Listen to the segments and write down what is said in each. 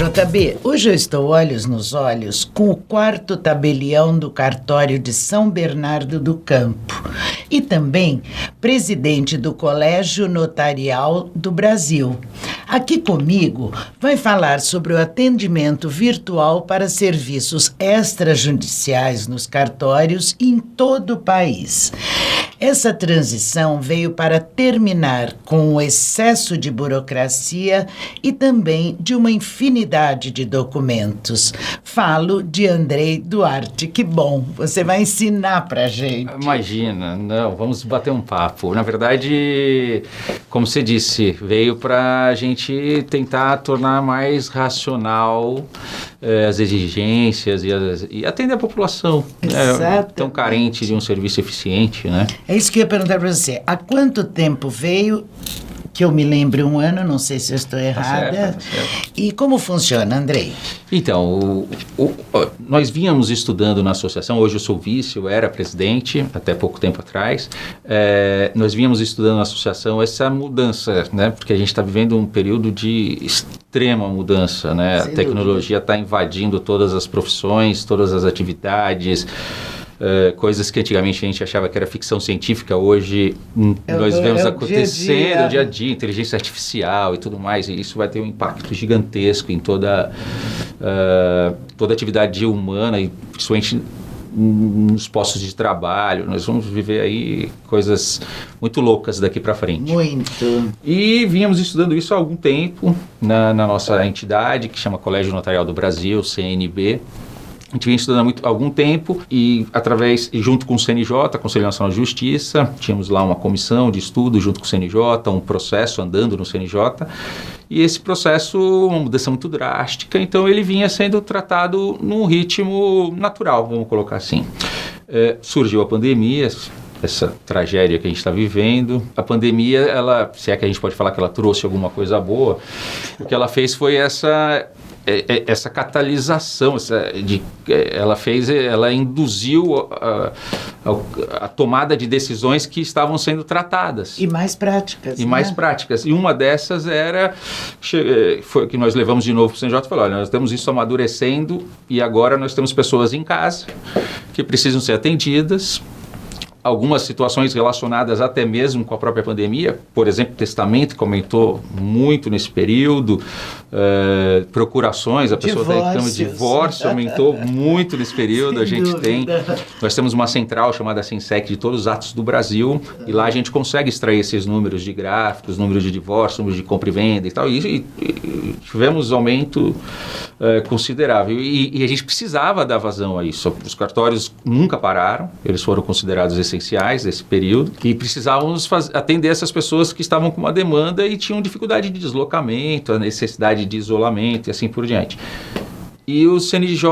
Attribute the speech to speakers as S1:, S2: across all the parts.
S1: JB, hoje eu estou olhos nos olhos com o 4º tabelião do cartório de São Bernardo do Campo e também presidente do Colégio Notarial do Brasil. Aqui comigo vai falar sobre o atendimento virtual para serviços extrajudiciais nos cartórios em todo o país. Essa transição veio para terminar com o excesso de burocracia e também de uma infinidade de documentos. Falo de Andrei Duarte. Que bom, você vai ensinar pra gente.
S2: Imagina, não, vamos bater um papo. Na verdade, como você disse, veio para a gente tentar tornar mais racional as exigências e atender a população, né, tão carente de um serviço eficiente, né?
S1: É isso que eu ia perguntar para você. Há quanto tempo veio? Que eu me lembre um ano, não sei se eu estou errada.
S2: Tá certo.
S1: E como funciona, Andrei?
S2: Então, nós vínhamos estudando na associação, hoje eu sou vice, eu era presidente, até pouco tempo atrás. Nós vínhamos estudando na associação essa mudança, né? Porque a gente está vivendo um período de extrema mudança, né?
S1: Sem
S2: a tecnologia está invadindo todas as profissões, todas as atividades. Coisas que antigamente a gente achava que era ficção científica, hoje nós vemos acontecendo dia a dia, inteligência artificial e tudo mais, e isso vai ter um impacto gigantesco em toda atividade humana e principalmente nos postos de trabalho. Nós vamos viver aí coisas muito loucas daqui para frente.
S1: Muito.
S2: E vínhamos estudando isso há algum tempo na nossa entidade, que chama Colégio Notarial do Brasil, CNB. A gente vinha estudando há algum tempo e junto com o CNJ, Conselho Nacional de Justiça, tínhamos lá uma comissão de estudo junto com o CNJ, um processo andando no CNJ, e esse processo, uma mudança muito drástica, então ele vinha sendo tratado num ritmo natural, vamos colocar assim. Surgiu a pandemia, essa tragédia que a gente está vivendo. A pandemia, se é que a gente pode falar que ela trouxe alguma coisa boa, o que ela fez foi essa catalisação, ela induziu a tomada de decisões que estavam sendo tratadas.
S1: E mais práticas.
S2: Mais práticas. E uma dessas foi que nós levamos de novo para o CNJ e falou, olha, nós temos isso amadurecendo e agora nós temos pessoas em casa que precisam ser atendidas. Algumas situações relacionadas até mesmo com a própria pandemia, por exemplo, testamento, que aumentou muito nesse período, procurações, a pessoa está em cama de divórcio, aumentou muito nesse período. Nós temos uma central chamada Sinsec de todos os atos do Brasil, e lá a gente consegue extrair esses números de gráficos, números de divórcio, números de compra e venda e tal, e tivemos aumento considerável, e a gente precisava dar vazão a isso. Os cartórios nunca pararam, eles foram considerados essenciais desse período, e precisávamos atender essas pessoas que estavam com uma demanda e tinham dificuldade de deslocamento, a necessidade de isolamento e assim por diante. E o CNJ,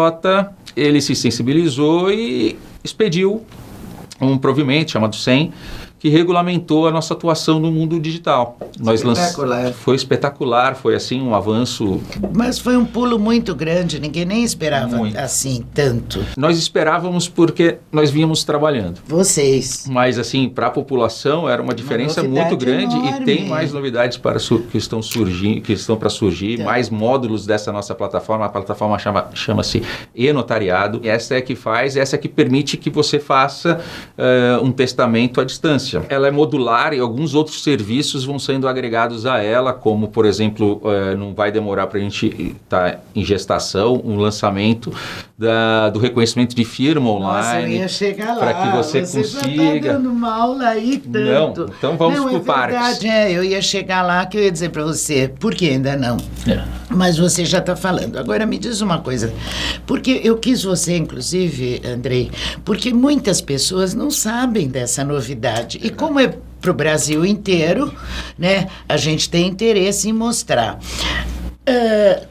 S2: ele se sensibilizou e expediu um provimento chamado SEM, que regulamentou a nossa atuação no mundo digital.
S1: Espetacular.
S2: Foi espetacular, foi assim um avanço.
S1: Mas foi um pulo muito grande, ninguém nem esperava assim tanto.
S2: Nós esperávamos porque nós vínhamos trabalhando.
S1: Vocês.
S2: Mas assim, para a população era uma diferença muito grande enorme. E tem mais novidades que estão para surgir, então. Mais módulos dessa nossa plataforma. A plataforma chama-se e-Notariado. Essa é que permite que você faça um testamento à distância. Ela é modular e alguns outros serviços vão sendo agregados a ela, como, por exemplo, não vai demorar para a gente estar em gestação, um lançamento do reconhecimento de firma online.
S1: Nossa, eu ia chegar lá.
S2: Para que você consiga.
S1: Já está dando uma aula aí tanto.
S2: Não, então vamos para o Parques.
S1: Eu ia chegar lá que eu ia dizer para você, por que ainda não? Mas você já está falando. Agora me diz uma coisa, porque eu quis você, inclusive, Andrei, porque muitas pessoas não sabem dessa novidade. E como é para o Brasil inteiro, né, a gente tem interesse em mostrar.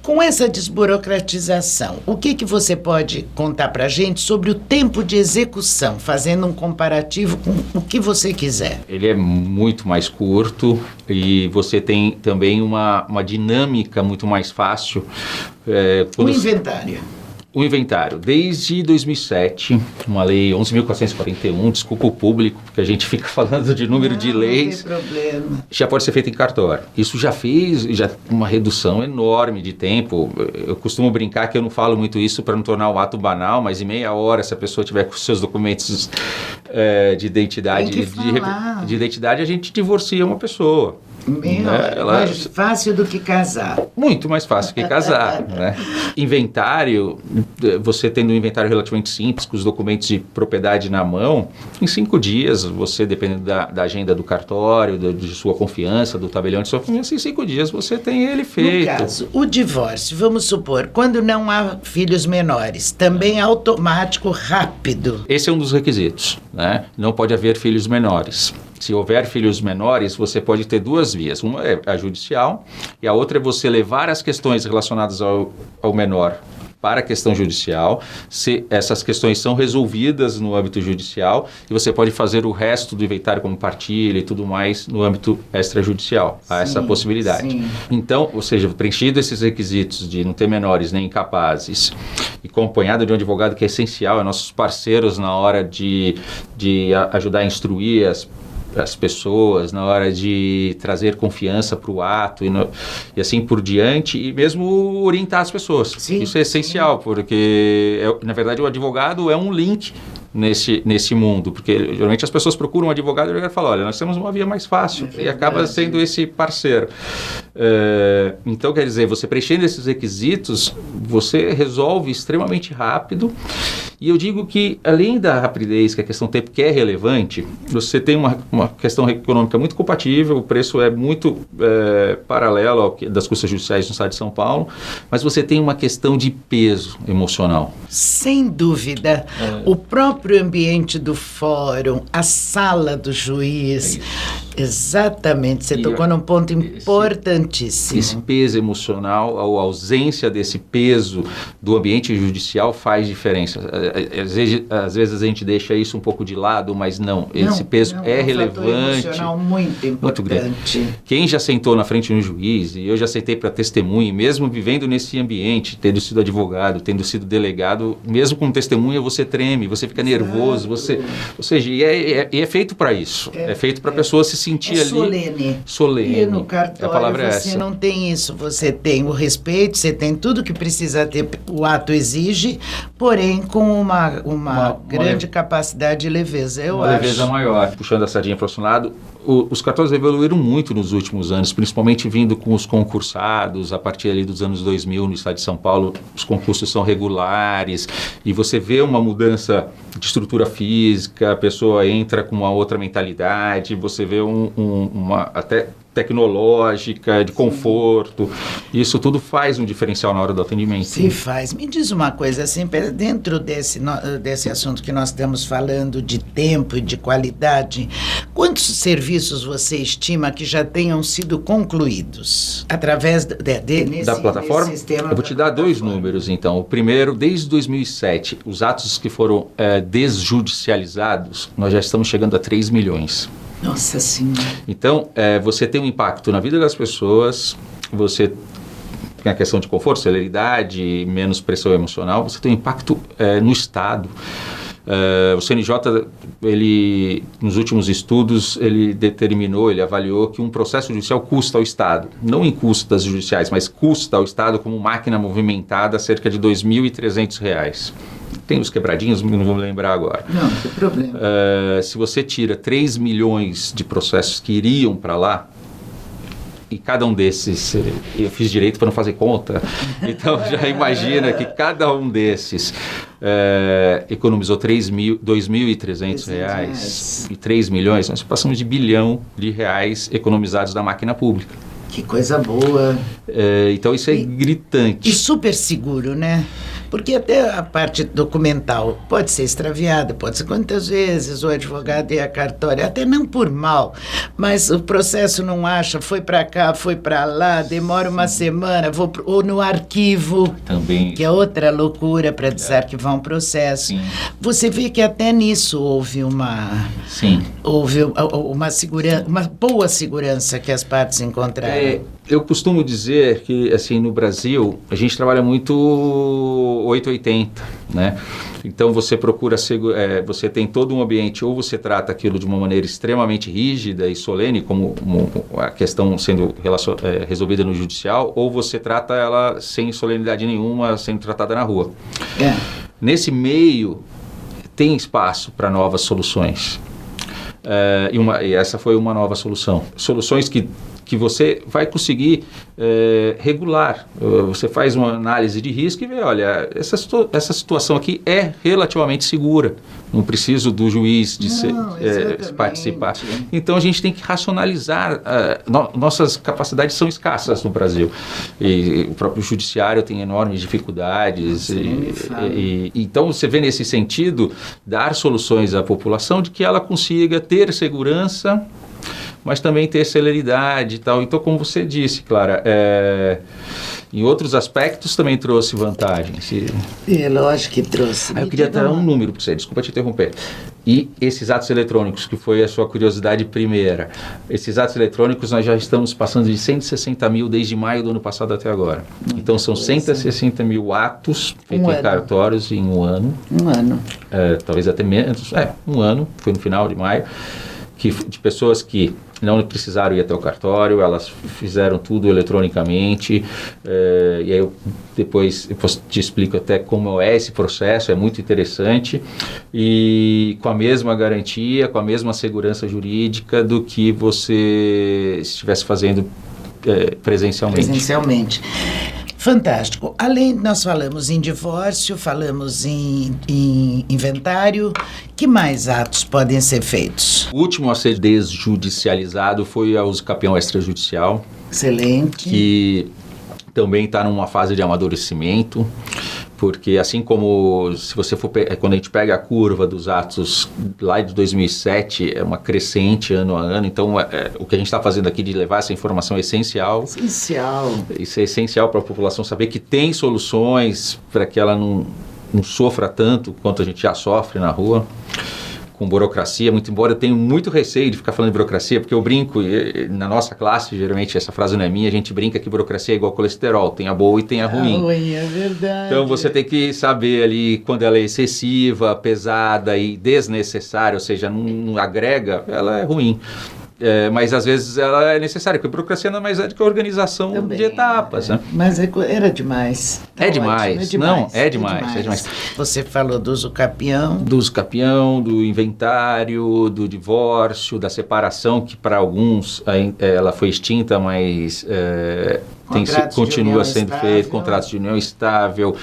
S1: Com essa desburocratização, o que você pode contar para a gente sobre o tempo de execução, fazendo um comparativo com o que você quiser?
S2: Ele é muito mais curto e você tem também uma dinâmica muito mais fácil.
S1: O inventário.
S2: o inventário, desde 2007, uma lei 11.441, desculpa o público, porque a gente fica falando de número de leis,
S1: não tem problema.
S2: Já pode ser feito em cartório. Isso já fez uma redução enorme de tempo. Eu costumo brincar que eu não falo muito isso para não tornar o ato banal, mas em meia hora, se a pessoa tiver com seus documentos de identidade, de identidade, a gente divorcia uma pessoa.
S1: Mais fácil do que casar.
S2: Muito mais fácil que casar, né? Inventário, você tendo um inventário relativamente simples, com os documentos de propriedade na mão, em 5 dias, você, dependendo da agenda do cartório, de sua confiança, do tabelião de sua confiança, em 5 dias você tem ele feito.
S1: No caso, o divórcio, vamos supor, quando não há filhos menores, também é automático, rápido.
S2: Esse é um dos requisitos, né? Não pode haver filhos menores. Se houver filhos menores, você pode ter 2 vias. Uma é a judicial e a outra é você levar as questões relacionadas ao menor para a questão judicial. Se essas questões são resolvidas no âmbito judicial, e você pode fazer o resto do inventário como partilha e tudo mais no âmbito extrajudicial. Há essa possibilidade. Sim. Então, ou seja, preenchido esses requisitos de não ter menores nem incapazes e acompanhado de um advogado que é essencial, é nossos parceiros na hora de ajudar a instruir as pessoas, na hora de trazer confiança para o ato e assim por diante, e mesmo orientar as pessoas. Sim, isso é essencial, porque, na verdade, o advogado é um link nesse mundo, porque geralmente as pessoas procuram um advogado e falam, olha, nós temos uma via mais fácil, e acaba sendo esse parceiro. Então, quer dizer, você preenchendo esses requisitos, você resolve extremamente rápido, e eu digo que, além da rapidez, que a questão tempo que é relevante, você tem uma questão econômica muito compatível, o preço é muito paralelo ao das custas judiciais no estado de São Paulo, mas você tem uma questão de peso emocional.
S1: Sem dúvida. O próprio ambiente do fórum, a sala do juiz, exatamente, você tocou num ponto importantíssimo.
S2: Esse peso emocional, a ausência desse peso do ambiente judicial faz diferença. Às vezes a gente deixa isso um pouco de lado, mas esse peso é relevante.
S1: Emocional muito importante.
S2: Muito. Quem já sentou na frente de um juiz, e eu já sentei para testemunha, mesmo vivendo nesse ambiente, tendo sido advogado, tendo sido delegado, mesmo como testemunha, você treme, você fica nervoso, ou seja, é feito para isso. É feito para a pessoa se sentir ali. Solene.
S1: E no cartório
S2: a palavra é
S1: você
S2: essa.
S1: não tem isso, você tem o respeito, você tem tudo que precisa ter, o ato exige, porém com uma grande capacidade de leveza, eu acho.
S2: Leveza maior. Puxando a sardinha para o nosso lado, os cartórios evoluíram muito nos últimos anos, principalmente vindo com os concursados, a partir ali dos anos 2000 no estado de São Paulo, os concursos são regulares, e você vê uma mudança de estrutura física, a pessoa entra com uma outra mentalidade, você vê uma até tecnológica, de conforto. Isso tudo faz um diferencial na hora do atendimento.
S1: Se faz. Me diz uma coisa, assim, dentro desse assunto que nós estamos falando de tempo e de qualidade, quantos serviços você estima que já tenham sido concluídos através
S2: da plataforma? Eu vou te dar 2 números, então. O primeiro, desde 2007, os atos que foram desjudicializados, nós já estamos chegando a 3 milhões.
S1: Nossa Senhora.
S2: Então, você tem um impacto na vida das pessoas, você tem a questão de conforto, celeridade, menos pressão emocional, você tem um impacto no Estado. O CNJ, nos últimos estudos, ele avaliou que um processo judicial custa ao Estado, não em custas judiciais, mas custa ao Estado como máquina movimentada cerca de R$ 2.300. Tem os quebradinhos, não vou lembrar agora.
S1: Não tem problema.
S2: Se você tira 3 milhões de processos que iriam para lá, e cada um desses, eu fiz direito para não fazer conta, então já imagina que cada um desses economizou R$ 2.300 e 3 milhões, nós passamos de R$ 1 bilhão economizados da máquina pública.
S1: Que coisa boa.
S2: Então isso é gritante.
S1: E super seguro, né? Porque até a parte documental pode ser extraviada, pode ser quantas vezes o advogado e a cartória, até não por mal, mas o processo não acha, foi para cá, foi para lá, demora uma semana, ou no arquivo,
S2: também,
S1: que é outra loucura para desarquivar um processo.
S2: Sim.
S1: Você vê que até nisso houve uma segurança, uma boa segurança que as partes encontraram.
S2: Eu costumo dizer que, assim, no Brasil, a gente trabalha muito 880, né? Então, você procura, você tem todo um ambiente, ou você trata aquilo de uma maneira extremamente rígida e solene, como a questão sendo resolvida no judicial, ou você trata ela sem solenidade nenhuma, sendo tratada na rua. Nesse meio, tem espaço para novas soluções. E essa foi uma nova solução. Soluções que você vai conseguir regular. Você faz uma análise de risco e vê, olha, essa situação aqui é relativamente segura. Não preciso do juiz participar. Então, a gente tem que racionalizar. Nossas capacidades são escassas no Brasil. E o próprio judiciário tem enormes dificuldades. Então, você vê nesse sentido, dar soluções à população de que ela consiga ter segurança, mas também ter celeridade e tal. Então, como você disse, Clara, em outros aspectos também trouxe vantagens.
S1: Lógico que trouxe.
S2: Eu queria dar um número para você, desculpa te interromper. E esses atos eletrônicos, que foi a sua curiosidade primeira, esses atos eletrônicos nós já estamos passando de 160 mil desde maio do ano passado até agora. Então, são 160 mil atos feitos em cartórios em um ano.
S1: Um ano.
S2: Talvez até menos. Um ano, foi no final de maio. De pessoas que não precisaram ir até o cartório, elas fizeram tudo eletronicamente, e aí depois eu te explico até como é esse processo, é muito interessante, e com a mesma garantia, com a mesma segurança jurídica do que você estivesse fazendo presencialmente.
S1: Fantástico. Além, nós falamos em divórcio, falamos em inventário. Que mais atos podem ser feitos?
S2: O último a ser desjudicializado foi o uso campeão extrajudicial.
S1: Excelente.
S2: Que também está numa fase de amadurecimento, porque assim como se você for quando a gente pega a curva dos atos lá de 2007, é uma crescente ano a ano, então o que a gente está fazendo aqui de levar essa informação é essencial. Isso é essencial para a população saber que tem soluções para que ela não sofra tanto quanto a gente já sofre na rua. Com burocracia, muito embora eu tenha muito receio de ficar falando de burocracia, porque eu brinco, na nossa classe, geralmente essa frase não é minha, a gente brinca que burocracia é igual colesterol, tem a boa e tem a ruim.
S1: Ruim, é verdade.
S2: Então você tem que saber ali quando ela é excessiva, pesada e desnecessária, ou seja, não agrega, ela é ruim. Mas às vezes ela é necessária, porque a burocracia não é mais do que a organização também, de etapas. Né?
S1: Mas era demais.
S2: É demais. Não, é demais.
S1: Você falou do uso capião.
S2: Do uso capião, do inventário, do divórcio, da separação, que para alguns ela foi extinta, mas continua sendo feito, contratos de união estável,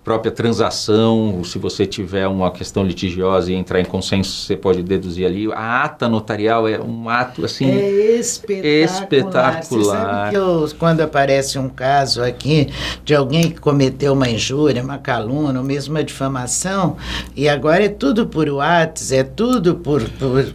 S2: própria transação, se você tiver uma questão litigiosa e entrar em consenso, você pode deduzir ali. A ata notarial é um ato assim espetacular.
S1: Você sabe que quando aparece um caso aqui de alguém que cometeu uma injúria, uma calúnia, ou mesmo uma difamação, e agora é tudo por WhatsApp, é tudo por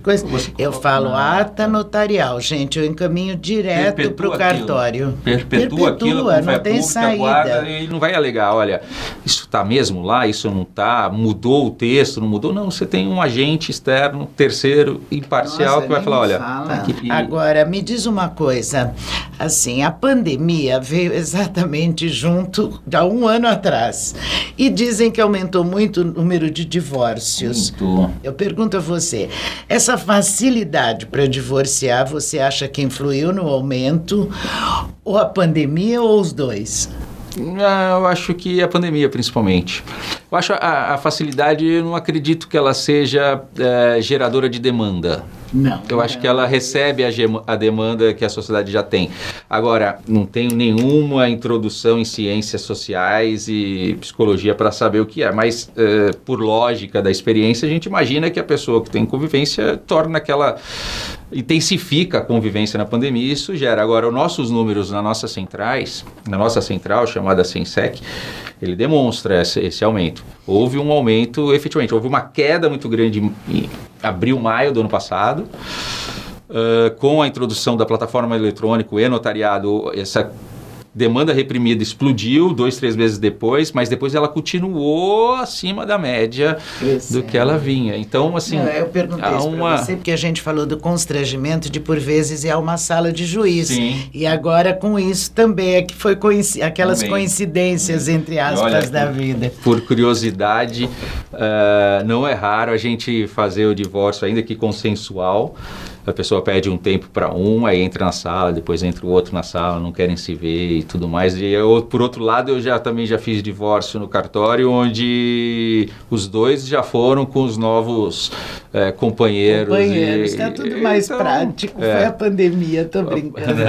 S1: coisa. Eu falo ata notarial, gente, eu encaminho direto para o cartório.
S2: Perpetua aquilo,
S1: não tem saída.
S2: Guarda, e não vai alegar, olha, isso está mesmo lá, isso não está, mudou o texto, não mudou. Não, você tem um agente externo, terceiro, imparcial, que vai falar, olha...
S1: Agora, me diz uma coisa, assim, a pandemia veio exatamente junto, há um ano atrás, e dizem que aumentou muito o número de divórcios.
S2: Muito.
S1: Eu pergunto a você, essa facilidade para divorciar, você acha que influiu no aumento, ou a pandemia, ou os dois?
S2: Eu acho que a pandemia, principalmente. Eu acho a facilidade, eu não acredito que ela seja geradora de demanda.
S1: Não.
S2: Eu acho que ela recebe a demanda que a sociedade já tem. Agora, não tenho nenhuma introdução em ciências sociais e psicologia para saber o que é, mas por lógica da experiência, a gente imagina que a pessoa que tem convivência intensifica a convivência na pandemia e isso gera. Agora, os nossos números na nossa central chamada SENSEC, ele demonstra esse aumento. Houve um aumento, efetivamente, houve uma queda muito grande em abril, maio do ano passado, com a introdução da plataforma eletrônica e notariado, essa demanda reprimida explodiu 2, 3 meses depois, mas depois ela continuou acima da média do que ela vinha. Então, assim...
S1: Eu perguntei isso para você, porque a gente falou do constrangimento de, por vezes, ir a uma sala de juiz.
S2: Sim.
S1: E agora, com isso, também é que foi aquelas coincidências, entre aspas, da vida.
S2: Por curiosidade, não é raro a gente fazer o divórcio, ainda que consensual. A pessoa pede um tempo para aí entra na sala, depois entra o outro na sala, não querem se ver e tudo mais. E eu, por outro lado, eu também já fiz divórcio no cartório, onde os dois já foram com os novos companheiros.
S1: Está tudo mais prático. Foi a pandemia, tô brincando.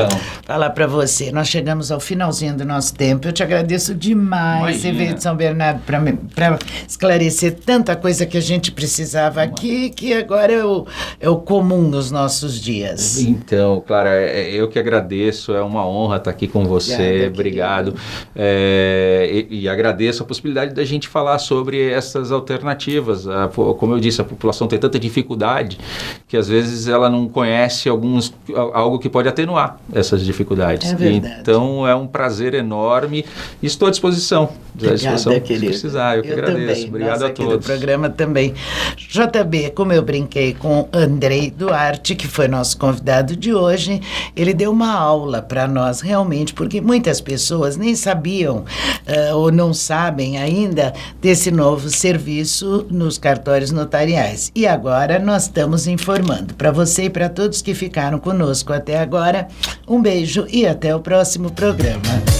S1: Falar para você, nós chegamos ao finalzinho do nosso tempo. Eu te agradeço demais, você veio de São Bernardo para esclarecer tanta coisa que a gente precisava aqui, que agora é o comum nos nossos dias.
S2: Então, Clara, eu que agradeço, é uma honra estar aqui com você, obrigado. E agradeço a possibilidade da gente falar sobre essas alternativas. Como eu disse, a população tem tanta dificuldade que às vezes ela não conhece algo que pode atenuar essas dificuldades.
S1: É verdade.
S2: Então, é um prazer enorme e estou à disposição.
S1: Obrigada, querido.
S2: Se precisar, eu que agradeço.
S1: Também.
S2: Obrigado a todos.
S1: Do programa também. JB, como eu brinquei com Andrei Duarte, que foi nosso convidado de hoje, ele deu uma aula para nós realmente, porque muitas pessoas nem sabiam ou não sabem ainda desse novo serviço nos cartórios notariais. E agora nós estamos informando. Para você e para todos que ficaram conosco até agora, um beijo e até o próximo programa.